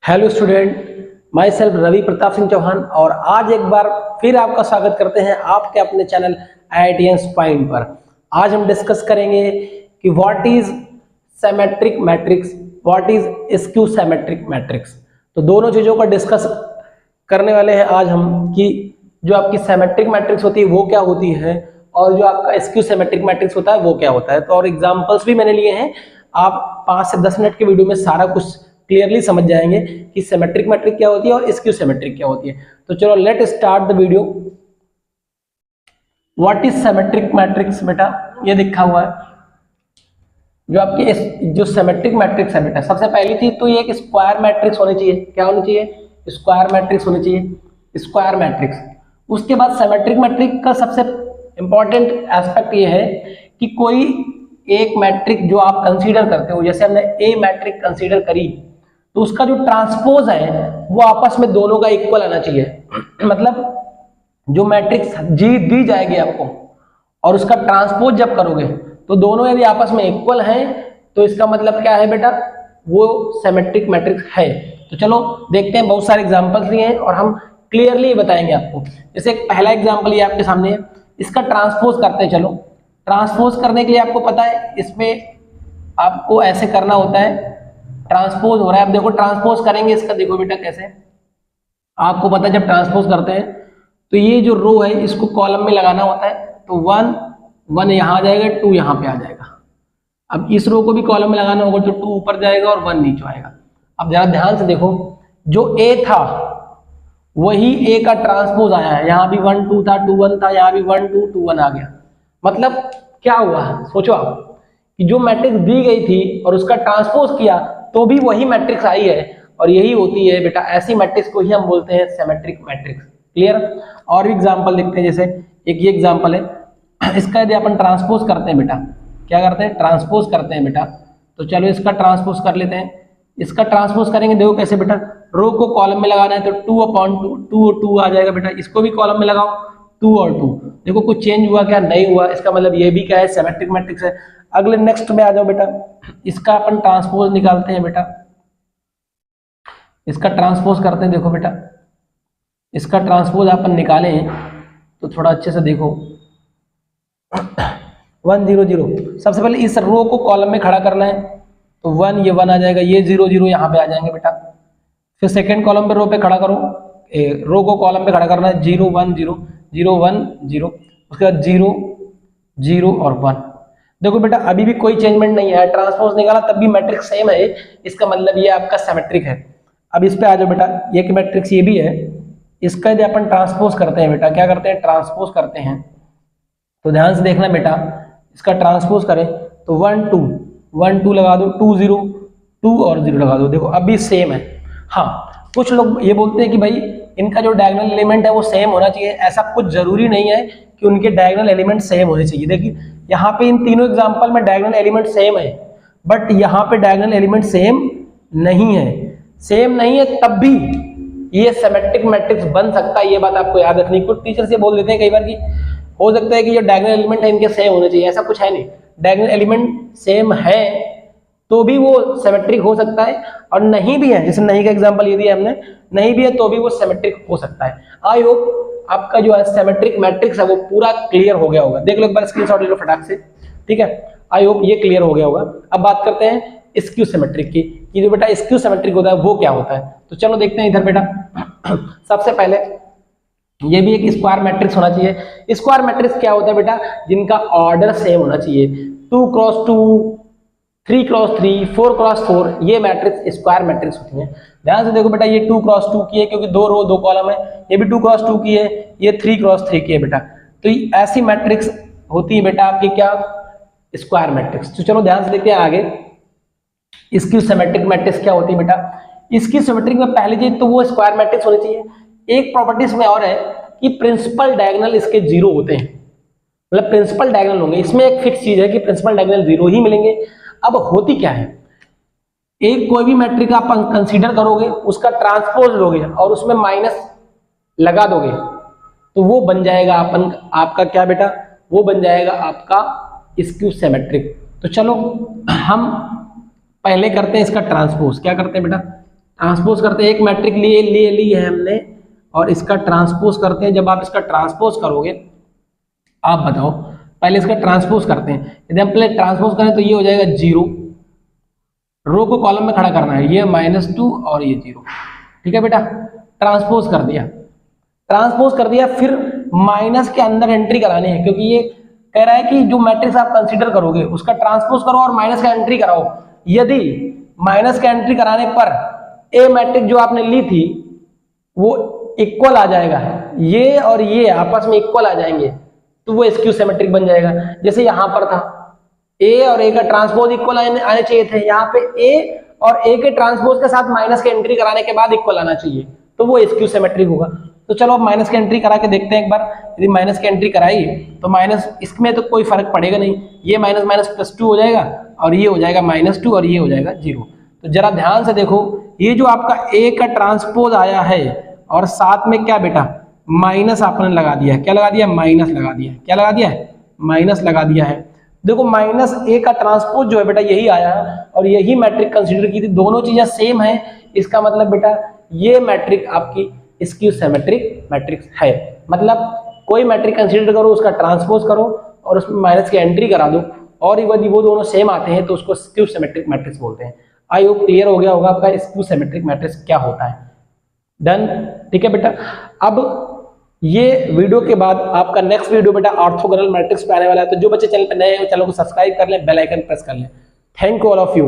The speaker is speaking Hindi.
Hello student, myself Ravi Pratap Singh Chauhan और आज एक बार फिर आपका स्वागत करते हैं आपके अपने चैनल IITian Spine पर। आज हम डिस्कस करेंगे कि what is symmetric matrix, what is skew symmetric matrix. तो दोनों चीज़ों का डिस्कस करने वाले हैं आज हम कि जो आपकी सिमेट्रिक मैट्रिक्स होती है वो क्या होती है और जो आपका स्क्यू सिमेट्रिक मैट्रिक्स होता है वो क्या होता है। तो और एग्जाम्पल्स भी मैंने लिए हैं, आप 5 से 10 मिनट के वीडियो में सारा कुछ क्लियरली समझ जाएंगे कि सिमेट्रिक मैट्रिक क्या होती है और स्क्यू सिमेट्रिक क्या होती है। तो चलो let start the video. What is symmetric matrix बेटा, ये लिखा हुआ है जो आपकी जो सिमेट्रिक मैट्रिक्स है बेटा, सबसे पहली चीज तो ये एक स्क्वायर मैट्रिक्स होनी चाहिए। क्या होनी चाहिए? स्क्वायर मैट्रिक्स होनी चाहिए, स्क्वायर मैट्रिक्स। उसके बाद सिमेट्रिक मैट्रिक का सबसे इंपॉर्टेंट एस्पेक्ट ये है कि कोई एक मैट्रिक जो आप कंसीडर करते हो, जैसे हमने ए मैट्रिक कंसीडर करी, तो उसका जो ट्रांसपोज है वो आपस में दोनों का इक्वल आना चाहिए। मतलब जो मैट्रिक्स जी दी जाएगी आपको और उसका ट्रांसपोज जब करोगे तो दोनों यदि आपस में इक्वल हैं तो इसका मतलब क्या है बेटा, वो सिमेट्रिक मैट्रिक्स है। तो चलो देखते हैं, बहुत सारे एग्जांपल्स लिए हैं और हम क्लियरली बताएंगे आपको। जैसे एक पहला एग्जांपल ये आपके सामने है, इसका ट्रांसपोज करते हैं। चलो ट्रांसपोज करने के लिए आपको पता है इसमें आपको ऐसे करना होता है, ट्रांसपोज हो रहा है। अब देखो ट्रांसपोज करेंगे इसका, देखो बेटा कैसे, आपको पता है जब ट्रांसपोज करते हैं तो ये जो रो है इसको कॉलम में लगाना होता है। तो 1 यहाँ आ जाएगा, 2 यहाँ पे आ जाएगा। अब इस रो को भी कॉलम में लगाना होगा तो 2 ऊपर जाएगा और 1 नीचे आएगा। अब जरा ध्यान से देखो, जो ए था वही ए का ट्रांसपोज आया है। यहाँ भी 1 2 था, 2 1 था, यहाँ भी 1 2 2 1 आ गया। मतलब क्या हुआ, सोचो आप कि जो मैट्रिक्स दी गई थी और उसका ट्रांसपोज किया तो भी वही मैट्रिक्स आई है, और यही होती है बेटा, ऐसी मैट्रिक्स को ही हम बोलते हैं सिमेट्रिक मैट्रिक्स। क्लियर? और भी एग्जांपल देखते हैं, जैसे एक ये एग्जांपल है, इसका यदि अपन ट्रांसपोज करते हैं बेटा, क्या करते हैं? ट्रांसपोज करते हैं बेटा। तो चलो इसका ट्रांसपोज कर लेते हैं। इसका ट्रांसपोज करेंगे, देखो कैसे बेटा, रो को कॉलम में लगाना है तो 2/2 आ जाएगा बेटा। इसको भी कॉलम में लगाओ, 2 और 2। देखो कुछ चेंज हुआ क्या? नहीं हुआ। इसका मतलब ये भी क्या है? सिमेट्रिक मैट्रिक्स है। अगले नेक्स्ट में आ जाओ बेटा, इसका अपन ट्रांसपोज निकालते हैं बेटा। इसका ट्रांसपोज करते हैं, देखो बेटा इसका ट्रांसपोज अपन निकाले तो थोड़ा अच्छे से देखो, 1 0 0। सबसे पहले इस रो को कॉलम में खड़ा करना है तो 1, ये 1 आ जाएगा, ये 0 0 यहाँ पे आ जाएंगे बेटा। फिर सेकेंड कॉलम पे रो पे खड़ा करो, रो को कॉलम पे खड़ा करना है, 0 1 0 0 1 0, उसके बाद 0 0 और 1। देखो बेटा अभी भी कोई चेंजमेंट नहीं है, ट्रांसपोज निकाला तब भी मैट्रिक्स सेम है, इसका मतलब ये आपका सिमेट्रिक है। अब इस पे आ जाओ बेटा, ये कि मैट्रिक्स ये भी है, इसका यदि अपन ट्रांसपोज करते हैं बेटा, क्या करते हैं? ट्रांसपोज करते हैं। तो ध्यान से देखना बेटा, इसका ट्रांसपोज करें तो 1 2 1 2 लगा दो, 2 0 2 और 0 लगा दो, देखो अभी सेम है। हाँ, कुछ लोग ये बोलते हैं कि भाई इनका जो डायगोनल एलिमेंट है वो सेम होना चाहिए। ऐसा कुछ जरूरी नहीं है कि उनके डायगोनल एलिमेंट सेम होने चाहिए। देखिए यहाँ पे इन तीनों एग्जांपल में डायगोनल एलिमेंट सेम है, बट यहाँ पे डायगोनल एलिमेंट सेम नहीं है। सेम नहीं है तब भी ये सिमेट्रिक मैट्रिक्स बन सकता है, ये बात आपको याद रखनी। कुछ टीचर से बोल देते हैं कई बार कि हो सकता है कि ये डायगोनल एलिमेंट है इनके सेम होने चाहिए, ऐसा कुछ है नहीं। डायगोनल एलिमेंट सेम है तो भी वो सिमेट्रिक हो सकता है, और नहीं भी है, जैसे नहीं का एग्जांपल ये दिया हमने, नहीं भी है तो भी वो सिमेट्रिक हो सकता है। आई होप आपका जो है सिमेट्रिक मैट्रिक्स है वो पूरा क्लियर हो गया होगा। देख लो एक बार, स्क्रीनशॉट ले लो फटाक से, ठीक है। आई होप ये क्लियर हो गया होगा। अब बात करते हैं स्क्यू सिमेट्रिक की, कि जो बेटा स्क्यू सिमेट्रिक होता है वो क्या होता है। तो चलो देखते हैं इधर बेटा। सबसे पहले ये भी एक स्क्वायर मैट्रिक्स होना चाहिए। स्क्वायर मैट्रिक्स क्या होता है बेटा? जिनका ऑर्डर सेम होना चाहिए, 2 क्रॉस 2 3 क्रॉस 3 4 क्रॉस 4, ये मैट्रिक्स स्क्वायर मैट्रिक्स होती है। ध्यान से देखो बेटा, ये 2 क्रॉस 2 की है क्योंकि 2 रो 2 कॉलम है, ये भी 2 क्रॉस 2 की है, ये 3 क्रॉस 3 की है बेटा। तो ऐसी मैट्रिक्स होती है बेटा आपकी क्या? Square matrix. तो चलो ध्यान से देखते हैं आगे, स्क्यू सिमेट्रिक मैट्रिक्स क्या होती है बेटा। स्क्यू सिमेट्रिक में पहली चीज तो वो स्क्वायर मैट्रिक्स होनी चाहिए। एक प्रॉपर्टी इसमें और है कि प्रिंसिपल डायगोनल इसके 0 होते हैं, मतलब प्रिंसिपल डायगोनल होंगे। इसमें एक फिक्स चीज है कि प्रिंसिपल डायगोनल 0 ही मिलेंगे। अब होती क्या है, एक कोई भी मैट्रिक आप कंसीडर करोगे, उसका ट्रांसपोज लोगे और उसमें माइनस लगा दोगे तो वो बन जाएगा आपका क्या बेटा? वो बन जाएगा आपका स्क्यू सिमेट्रिक। तो चलो हम पहले करते हैं इसका ट्रांसपोज। क्या करते हैं बेटा? ट्रांसपोज करते हैं, एक मैट्रिक ली है हमने और इसका ट्रांसपोज करते हैं। जब आप इसका ट्रांसपोज करोगे, आप बताओ, पहले इसका ट्रांसपोज करते हैं। यदि हम पहले ट्रांसपोज करें तो ये हो जाएगा 0, रो को कॉलम में खड़ा करना है, ये -2 और ये 0। ठीक है बेटा, ट्रांसपोज कर दिया, फिर माइनस के अंदर एंट्री करानी है, क्योंकि ये कह रहा है कि जो मैट्रिक्स आप कंसीडर करोगे उसका ट्रांसपोज करो और माइनस का एंट्री कराओ। यदि माइनस का एंट्री कराने पर ए मैट्रिक जो आपने ली थी वो इक्वल आ जाएगा, ये और ये आपस में इक्वल आ जाएंगे, तो वो स्क्यू सिमेट्रिक बन जाएगा। जैसे यहां पर था ए और ए का ट्रांसपोज इक्वल आने चाहिए थे, यहाँ पे ए और ए के ट्रांसपोज के साथ माइनस के एंट्री कराने के बाद इक्वल आना चाहिए, तो वो स्क्यू सिमेट्रिक होगा। तो चलो अब माइनस की एंट्री करा के देखते हैं एक बार। यदि माइनस की एंट्री कराई तो माइनस, इसमें तो कोई फर्क पड़ेगा नहीं, ये माइनस माइनस +2 हो जाएगा और ये हो जाएगा -2 और ये हो जाएगा 0। तो जरा ध्यान से देखो, ये जो आपका ए का ट्रांसपोज आया है और साथ में क्या बेटा, माइनस आपने लगा दिया। क्या लगा दिया? माइनस लगा दिया। क्या लगा दिया है? माइनस लगा दिया है। देखो -a का ट्रांसपोज जो है बेटा यही आया और यही मैट्रिक कंसीडर की थी, दोनों चीजें सेम है। इसका मतलब बेटा ये मैट्रिक आपकी स्क्यू सिमेट्रिक मैट्रिक्स है। मतलब कोई मैट्रिक कंसीडर करो, उसका ट्रांसपोज करो और उसमें माइनस की एंट्री करा दो, और यदि वो दोनों सेम आते हैं तो उसको स्क्यू सिमेट्रिक मैट्रिक्स बोलते हैं। आई होप क्लियर हो गया होगा आपका स्क्यू सिमेट्रिक मैट्रिक्स क्या होता है। डन, ठीक है बेटा। अब ये वीडियो के बाद आपका नेक्स्ट वीडियो बेटा ऑर्थोगोनल मैट्रिक्स पे आने वाला है, तो जो बच्चे चैनल पे नए हैं चैनल को सब्सक्राइब कर लें, बेल आइकन प्रेस कर लें। Thank you all of you.